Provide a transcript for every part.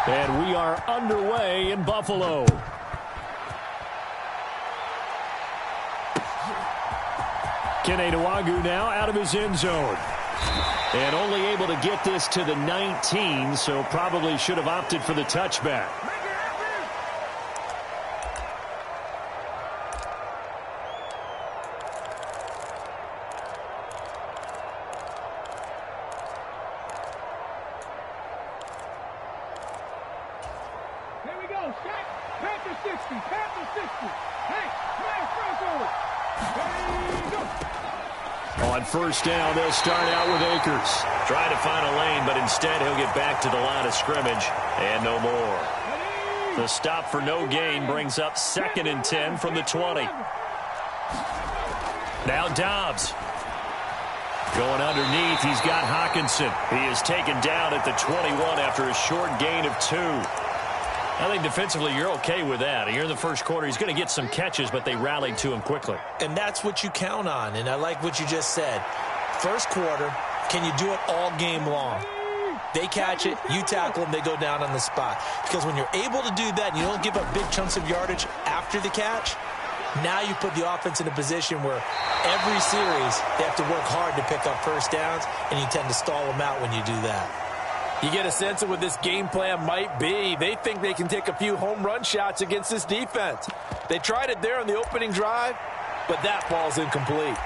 And we are underway in Buffalo. Keneduagu now out of his end zone. And only able to get this to the 19, so probably should have opted for the touchback. Here we go. Panther 60. Panther 60. Hey, man, Franco. There you go. On first down, they'll start out with Akers. Trying to find a lane, but instead he'll get back to the line of scrimmage and no more. The stop for no gain brings up 2nd and 10 from the 20. Now Dobbs. Going underneath, he's got Hockenson. He is taken down at the 21 after a short gain of 2. I think defensively you're okay with that. Here in the first quarter, he's going to get some catches, but they rallied to him quickly. And that's what you count on, and I like what you just said. First quarter, can you do it all game long? They catch it, you tackle them, they go down on the spot. Because when you're able to do that and you don't give up big chunks of yardage after the catch, now you put the offense in a position where every series they have to work hard to pick up first downs, and you tend to stall them out when you do that. You get a sense of what this game plan might be. They think they can take a few home run shots against this defense. They tried it there on the opening drive, but that ball's incomplete.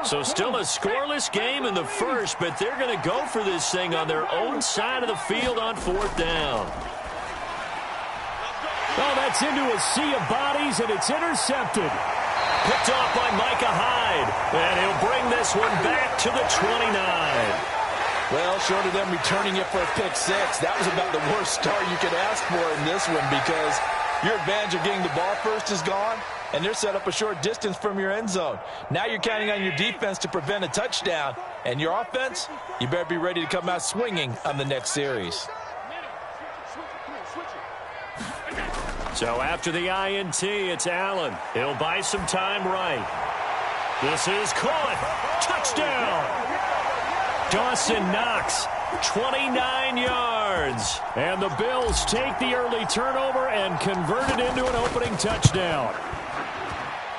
So still a scoreless game in the first, but they're going to go for this thing on their own side of the field on 4th down. Oh, that's into a sea of bodies, and it's intercepted. Picked off by Micah Hyde, and he'll bring this one back to the 29. Well, short of them returning it for a pick 6, that was about the worst start you could ask for in this one because your advantage of getting the ball first is gone, and they're set up a short distance from your end zone. Now you're counting on your defense to prevent a touchdown, and your offense, you better be ready to come out swinging on the next series. So after the INT, it's Allen. He'll buy some time right. This is caught. Touchdown. Dawson Knox, 29 yards. And the Bills take the early turnover and convert it into an opening touchdown.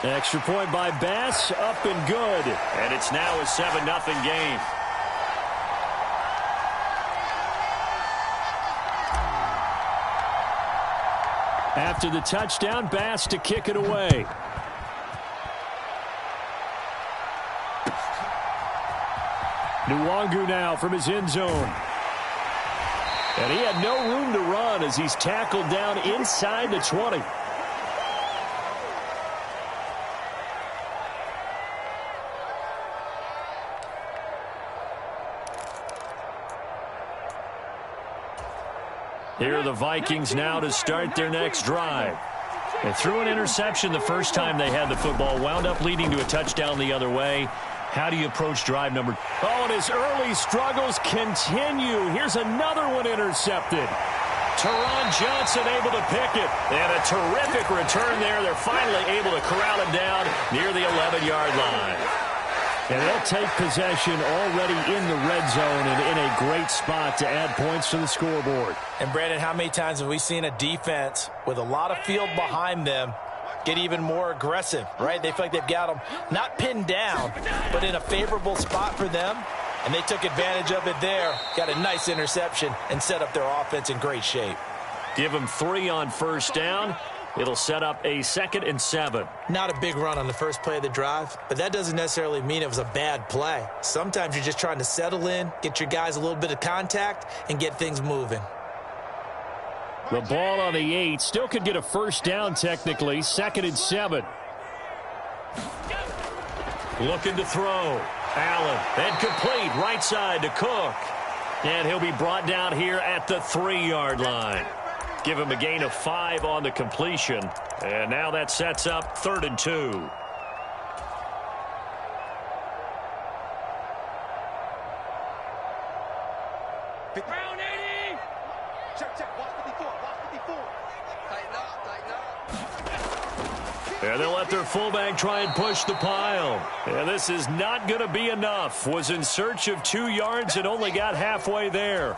Extra point by Bass, up and good. And it's now a 7-0 game. After the touchdown, Bass to kick it away. Nwangu now from his end zone. And he had no room to run as he's tackled down inside the 20. Here are the Vikings now to start their next drive. They threw an interception the first time they had the football, wound up leading to a touchdown the other way. How do you approach drive number? Oh, and his early struggles continue. Here's another one intercepted. Teron Johnson able to pick it. And a terrific return there. They're finally able to corral him down near the 11-yard line. And they'll take possession already in the red zone and in a great spot to add points to the scoreboard. And, Brandon, how many times have we seen a defense with a lot of field behind them get even more aggressive, right? They feel like they've got them not pinned down, but in a favorable spot for them. And they took advantage of it there, got a nice interception, and set up their offense in great shape. Give them 3 on first down. It'll set up a 2nd and 7. Not a big run on the first play of the drive, but that doesn't necessarily mean it was a bad play. Sometimes you're just trying to settle in, get your guys a little bit of contact, and get things moving. The ball on the 8. Still could get a first down technically. 2nd and 7. Looking to throw. Allen. And complete right side to Cook. And he'll be brought down here at the 3-yard line. Give him a gain of 5 on the completion. And now that sets up 3rd and 2. Round 80. Check, check. Watch 54. Watch 54. Tighten up, tighten up. And they'll let their fullback try and push the pile. And this is not going to be enough. Was in search of 2 yards and only got halfway there.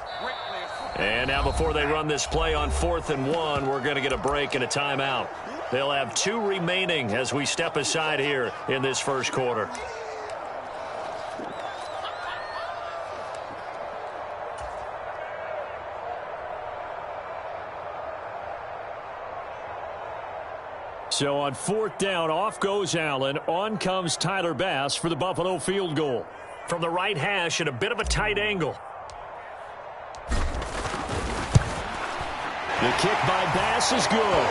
And now before they run this play on 4th and 1, we're going to get a break and a timeout. They'll have 2 remaining as we step aside here in this first quarter. So on 4th down, off goes Allen. On comes Tyler Bass for the Buffalo field goal. From the right hash at a bit of a tight angle. The kick by Bass is good.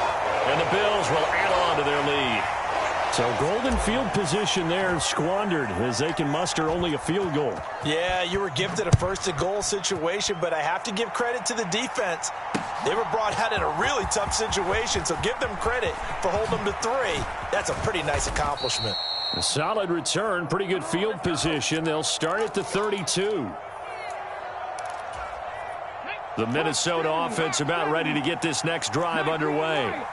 And the Bills will add on to their lead. So golden field position there squandered as they can muster only a field goal. Yeah, you were gifted a first-and-goal situation, but I have to give credit to the defense. They were brought out in a really tough situation, so give them credit for holding them to 3. That's a pretty nice accomplishment. A solid return, pretty good field position. They'll start at the 32. The Minnesota offense about ready to get this next drive underway.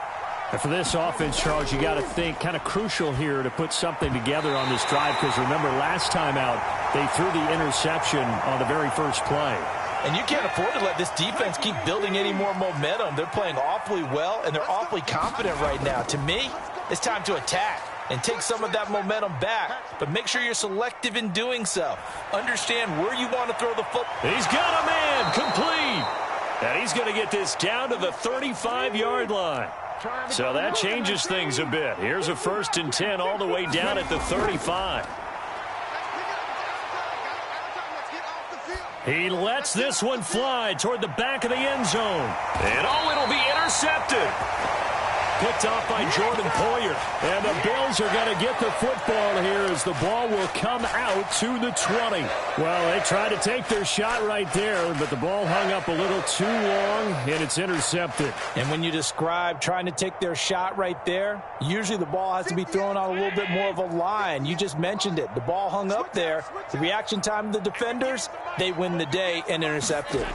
And for this offense, Charles, you got to think kind of crucial here to put something together on this drive, because remember last time out they threw the interception on the very first play. And you can't afford to let this defense keep building any more momentum. They're playing awfully well, and they're awfully confident right now. To me, it's time to attack and take some of that momentum back, but make sure you're selective in doing so. Understand where you want to throw the football. He's got a man complete. And he's going to get this down to the 35-yard line. So that changes things a bit. Here's a 1st and 10 all the way down at the 35. He lets this one fly toward the back of the end zone. And it'll be intercepted. Picked off by Jordan Poyer. And the Bills are going to get the football here as the ball will come out to the 20. Well, they tried to take their shot right there, but the ball hung up a little too long, and it's intercepted. And when you describe trying to take their shot right there, usually the ball has to be thrown out a little bit more of a line. You just mentioned it. The ball hung up there. The reaction time of the defenders, they win the day and intercept it.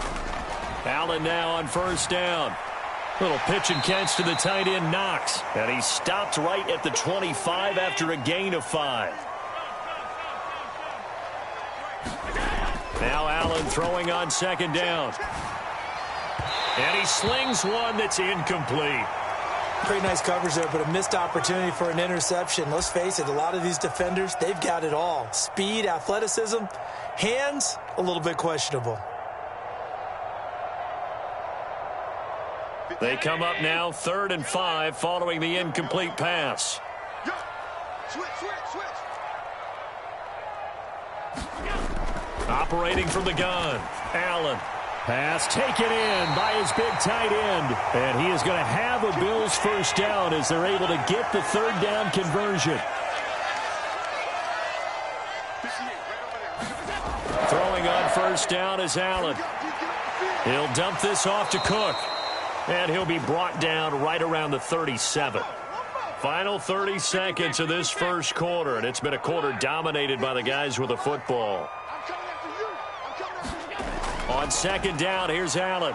Allen now on 1st down. Little pitch and catch to the tight end, Knox. And he stopped right at the 25 after a gain of 5. Now Allen throwing on 2nd down. And he slings one that's incomplete. Pretty nice coverage there, but a missed opportunity for an interception. Let's face it, a lot of these defenders, they've got it all. Speed, athleticism, hands, a little bit questionable. They come up now 3rd and 5 following the incomplete pass. Operating from the gun, Allen. Pass taken in by his big tight end. And he is going to have a Bills 1st down as they're able to get the 3rd down conversion. Throwing on 1st down is Allen. He'll dump this off to Cook. And he'll be brought down right around the 37. Final 30 seconds of this first quarter, and it's been a quarter dominated by the guys with the football. On 2nd down, here's Allen.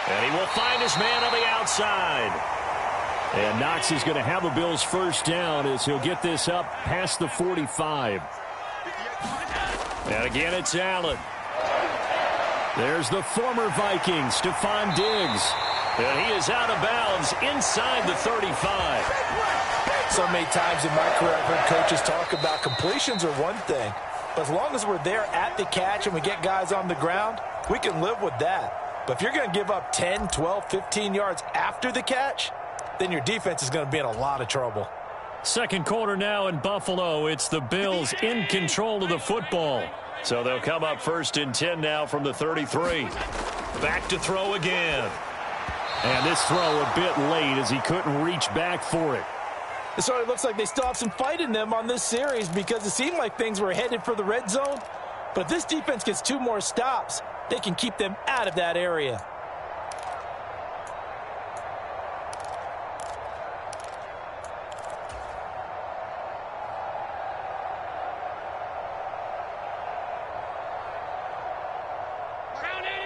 And he will find his man on the outside. And Knox is going to have a Bills 1st down as he'll get this up past the 45. And again, it's Allen. There's the former Viking, Stephon Diggs. And he is out of bounds inside the 35. So many times in my career, I've heard coaches talk about completions are one thing. But as long as we're there at the catch and we get guys on the ground, we can live with that. But if you're going to give up 10, 12, 15 yards after the catch, then your defense is going to be in a lot of trouble. 2nd quarter now in Buffalo. It's the Bills in control of the football. So they'll come up 1st and 10 now from the 33. Back to throw again. And this throw a bit late as he couldn't reach back for it. So it looks like they still have some fight in them on this series because it seemed like things were headed for the red zone. But if this defense gets 2 more stops, they can keep them out of that area.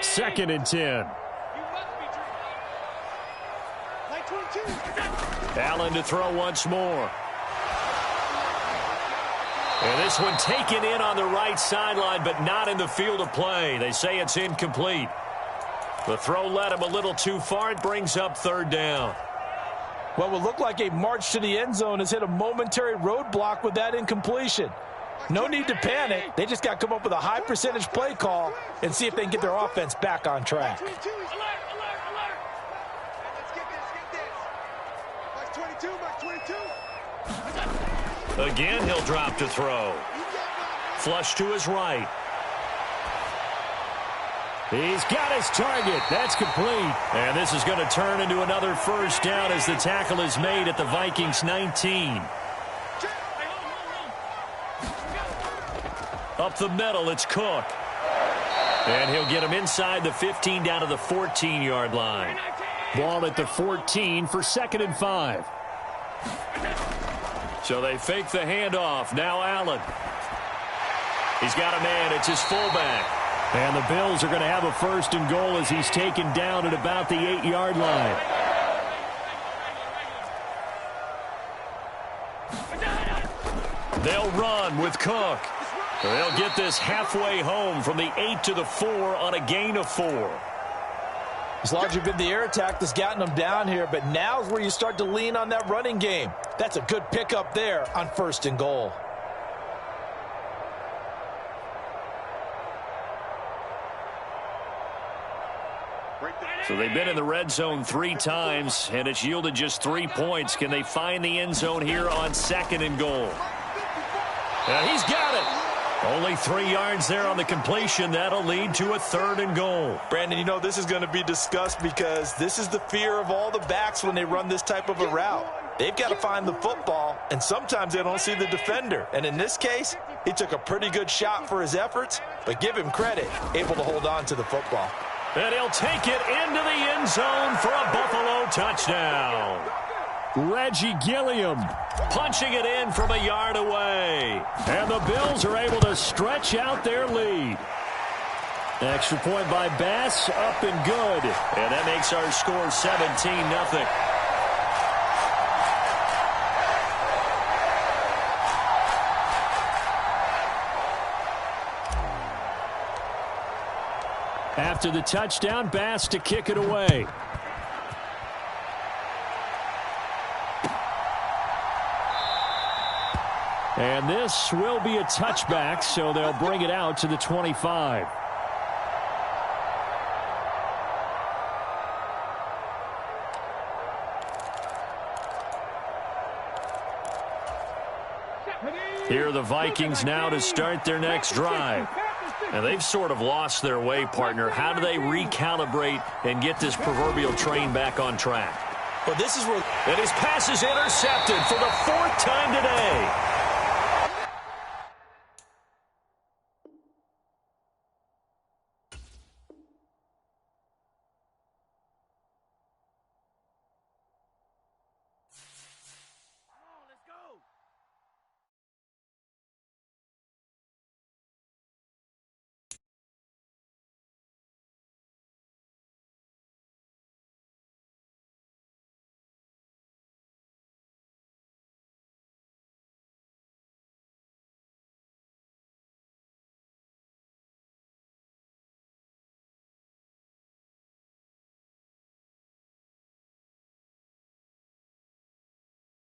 Second and 10. Allen to throw once more. And this one taken in on the right sideline, but not in the field of play. They say it's incomplete. The throw led him a little too far. It brings up third down. What would look like a march to the end zone has hit a momentary roadblock with that incompletion. No need to panic. They just got to come up with a high percentage play call and see if they can get their offense back on track. Again, he'll drop to throw. Flush to his right. He's got his target. That's complete. And this is going to turn into another first down as the tackle is made at the Vikings 19. Up the middle, it's Cook. And he'll get him inside the 15 down to the 14-yard line. Ball at the 14 for 2nd and 5. So they fake the handoff. Now Allen. He's got a man. It's his fullback. And the Bills are going to have a 1st and goal as he's taken down at about the 8-yard line. They'll run with Cook. They'll get this halfway home from the 8 to the 4 on a gain of 4. It's largely been the air attack that's gotten them down here, but now's where you start to lean on that running game. That's a good pickup there on 1st and goal. So they've been in the red zone 3 times, and it's yielded just 3 points. Can they find the end zone here on 2nd and goal? He's got it. Only 3 yards there on the completion. That'll lead to a 3rd and goal. Brandon, you know this is going to be discussed because this is the fear of all the backs when they run this type of a route. They've got to find the football, and sometimes they don't see the defender. And in this case, he took a pretty good shot for his efforts, but give him credit, able to hold on to the football. And he'll take it into the end zone for a Buffalo touchdown. Reggie Gilliam punching it in from a yard away. And the Bills are able to stretch out their lead. Extra point by Bass, up and good. And that makes our score 17-0. After the touchdown, Bass to kick it away. And this will be a touchback, so they'll bring it out to the 25. Here are the Vikings now to start their next drive. And they've sort of lost their way, partner. How do they recalibrate and get this proverbial train back on track? Well, this is where... And his pass is intercepted for the 4th time today.